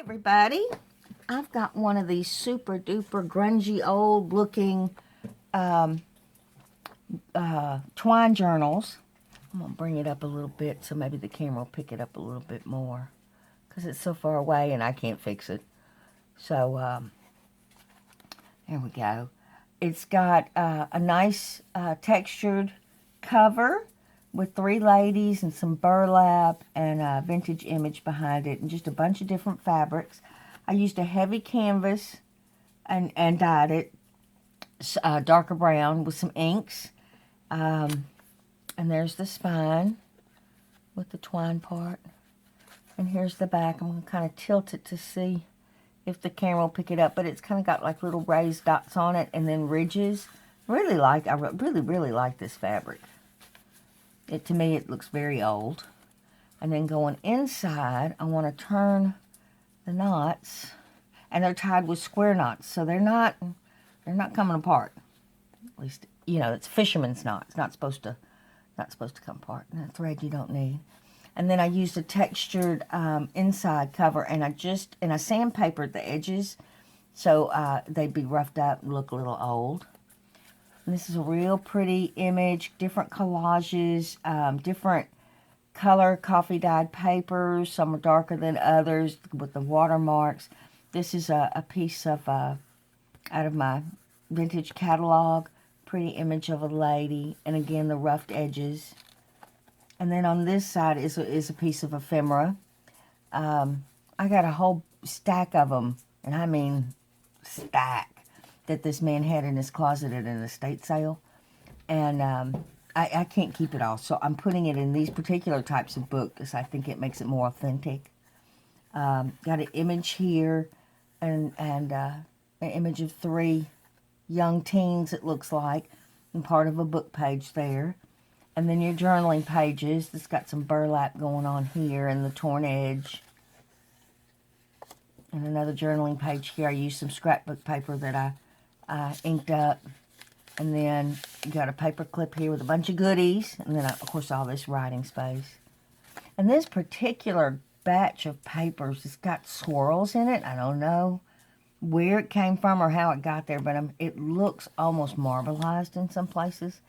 Everybody, I've got one of these super duper grungy old looking twine journals. I'm gonna bring it up a little bit so maybe the camera will pick it up a little bit more because it's so far away and I can't fix it. So there we go. It's got a nice textured cover with three ladies and some burlap and a vintage image behind it and just a bunch of different fabrics. I used a heavy canvas and dyed it darker brown with some inks. And there's the spine with the twine part. And here's the back. I'm going to kind of tilt it to see if the camera will pick it up. But it's kind of got like little raised dots on it and then ridges. I really like this fabric. To me, it looks very old. And then going inside, I want to turn the knots, and they're tied with square knots, so they're not coming apart. At least, you know, it's fisherman's knot. It's not supposed to come apart. And a thread you don't need. And then I used a textured inside cover, and I sandpapered the edges so they'd be roughed up and look a little old. And this is a real pretty image, different collages, different color coffee dyed papers. Some are darker than others with the watermarks. This is a piece of out of my vintage catalog. Pretty image of a lady, and again the roughed edges. And then on this side is a piece of ephemera. I got a whole stack of them, and I mean stack, that this man had in his closet at an estate sale. And I can't keep it all, so I'm putting it in these particular types of books because I think it makes it more authentic. Got an image here, and an image of three young teens, it looks like, and part of a book page there. And then your journaling pages. It's got some burlap going on here and the torn edge. And another journaling page here. I used some scrapbook paper that I inked up. And then you got a paper clip here with a bunch of goodies. And then, of course, all this writing space. And this particular batch of papers has got swirls in it. I don't know where it came from or how it got there, but it looks almost marbleized in some places.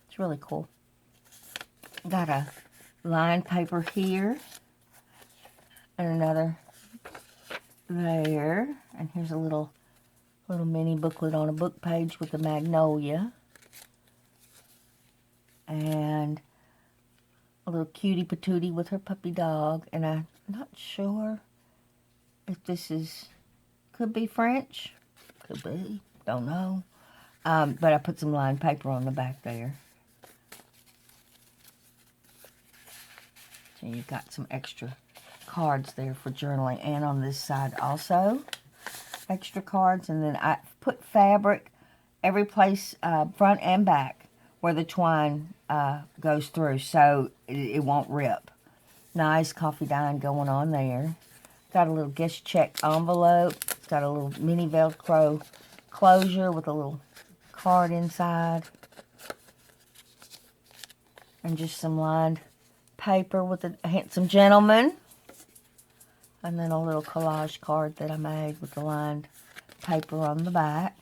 It's really cool. Got a lined paper here. And another there. And here's a little mini booklet on a book page with a magnolia. And a little cutie patootie with her puppy dog. And I'm not sure if this could be French. Could be. Don't know. But I put some lined paper on the back there. So you've got some extra cards there for journaling. And on this side also, extra cards. And then I put fabric every place, front and back, where the twine goes through, so it won't rip. Nice coffee dye going on there. Got a little guest check envelope. It's got a little mini Velcro closure with a little card inside. And just some lined paper with a handsome gentleman. And then a little collage card that I made with the lined paper on the back.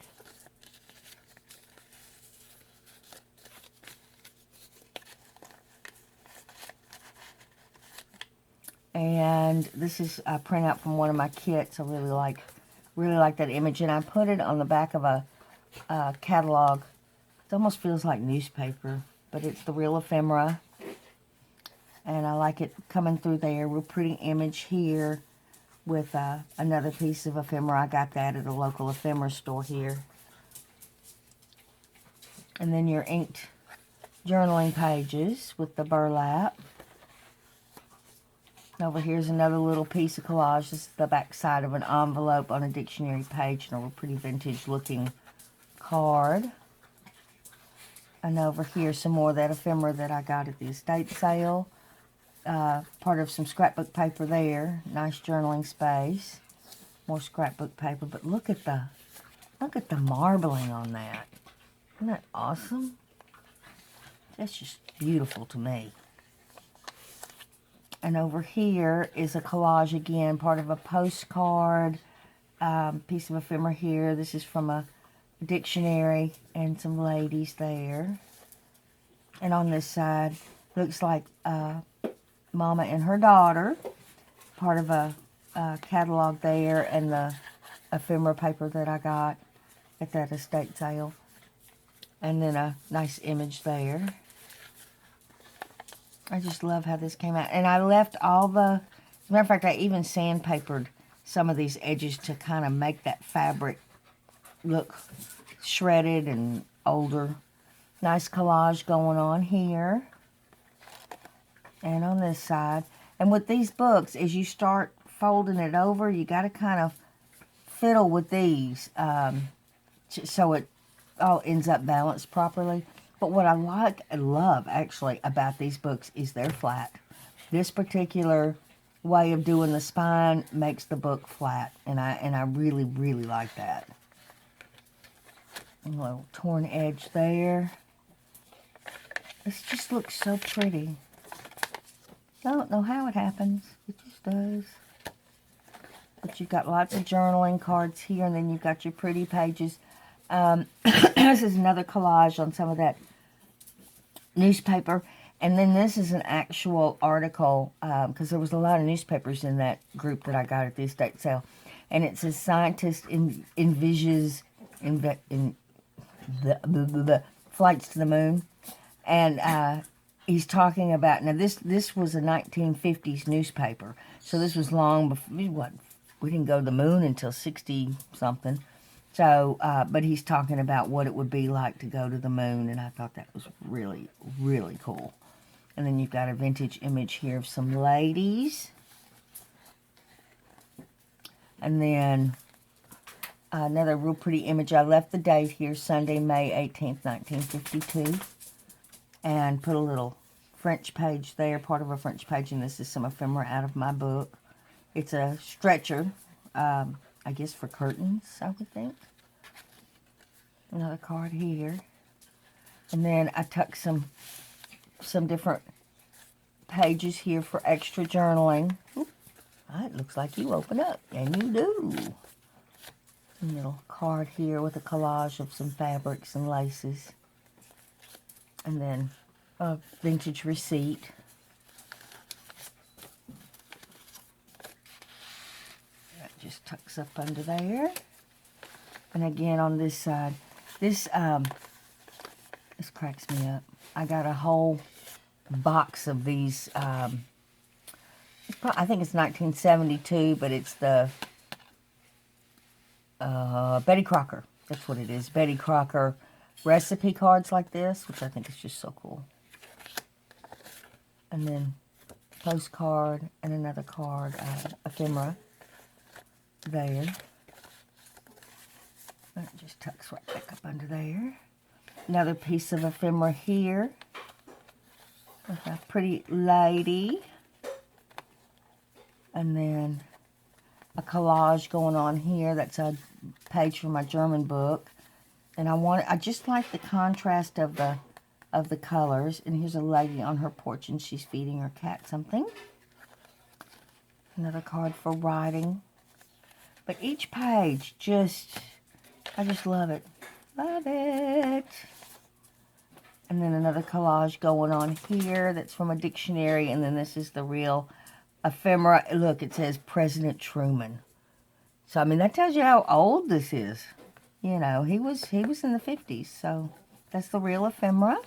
And this is a printout from one of my kits. I really like that image. And I put it on the back of a catalog. It almost feels like newspaper, but it's the real ephemera. And I like it coming through there. Real pretty image here with another piece of ephemera. I got that at a local ephemera store here. And then your inked journaling pages with the burlap. Over here's another little piece of collage. This is the back side of an envelope on a dictionary page and a pretty vintage looking card. And over here some more of that ephemera that I got at the estate sale. Part of some scrapbook paper there. Nice journaling space. More scrapbook paper, but look at the marbling on that. Isn't that awesome? That's just beautiful to me. And over here is a collage again, part of a postcard, piece of ephemera here. This is from a dictionary and some ladies there. And on this side, looks like Mama and her daughter, part of a catalog there, and the ephemera paper that I got at that estate sale. And then a nice image there. I just love how this came out. And I left all the, as a matter of fact, I even sandpapered some of these edges to kind of make that fabric look shredded and older. Nice collage going on here. And on this side. And with these books, as you start folding it over, you got to kind of fiddle with these so it all ends up balanced properly. But what I love actually about these books is they're flat. This particular way of doing the spine makes the book flat, and I really, really like that. A little torn edge there. This just looks so pretty. I don't know how it happens. It just does. But you've got lots of journaling cards here, and then you've got your pretty pages. This is another collage on some of that newspaper. And then this is an actual article, because there was a lot of newspapers in that group that I got at the estate sale. And it says, scientist envisages the flights to the moon. And he's talking about, now this was a 1950s newspaper. So this was long before, we didn't go to the moon until 60-something. So, but he's talking about what it would be like to go to the moon, and I thought that was really, really cool. And then you've got a vintage image here of some ladies. And then another real pretty image. I left the date here, Sunday, May 18th, 1952. And put a little French page there, part of a French page, and this is some ephemera out of my book. It's a stretcher. I guess for curtains, I would think. Another card here. And then I tucked some different pages here for extra journaling. Oop, it looks like you open up, and you do. A little card here with a collage of some fabrics and laces. And then a vintage receipt. Just tucks up under there. And again on this side, this cracks me up. I got a whole box of these. I think it's 1972, but it's the Betty Crocker. That's what it is. Betty Crocker recipe cards like this, which I think is just so cool. And then postcard and another card, ephemera. There. That just tucks right back up under there. Another piece of ephemera here. With a pretty lady. And then a collage going on here. That's a page from my German book. And I just like the contrast of the colors. And here's a lady on her porch and she's feeding her cat something. Another card for writing. But each page I just love it. Love it. And then another collage going on here that's from a dictionary. And then this is the real ephemera. Look, it says President Truman. So, I mean, that tells you how old this is. You know, he was in the 50s. So, that's the real ephemera.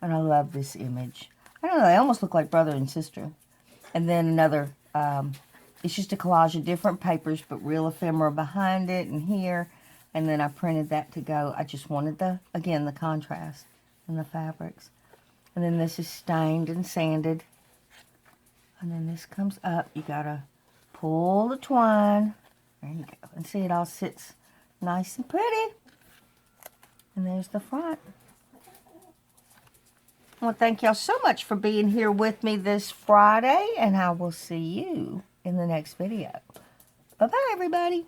And I love this image. I don't know, they almost look like brother and sister. And then another... it's just a collage of different papers, but real ephemera behind it and here. And then I printed that to go. I just wanted again, the contrast and the fabrics. And then this is stained and sanded. And then this comes up. You gotta pull the twine. There you go. And see, it all sits nice and pretty. And there's the front. Well, thank y'all so much for being here with me this Friday. And I will see you in the next video. Bye-bye, everybody.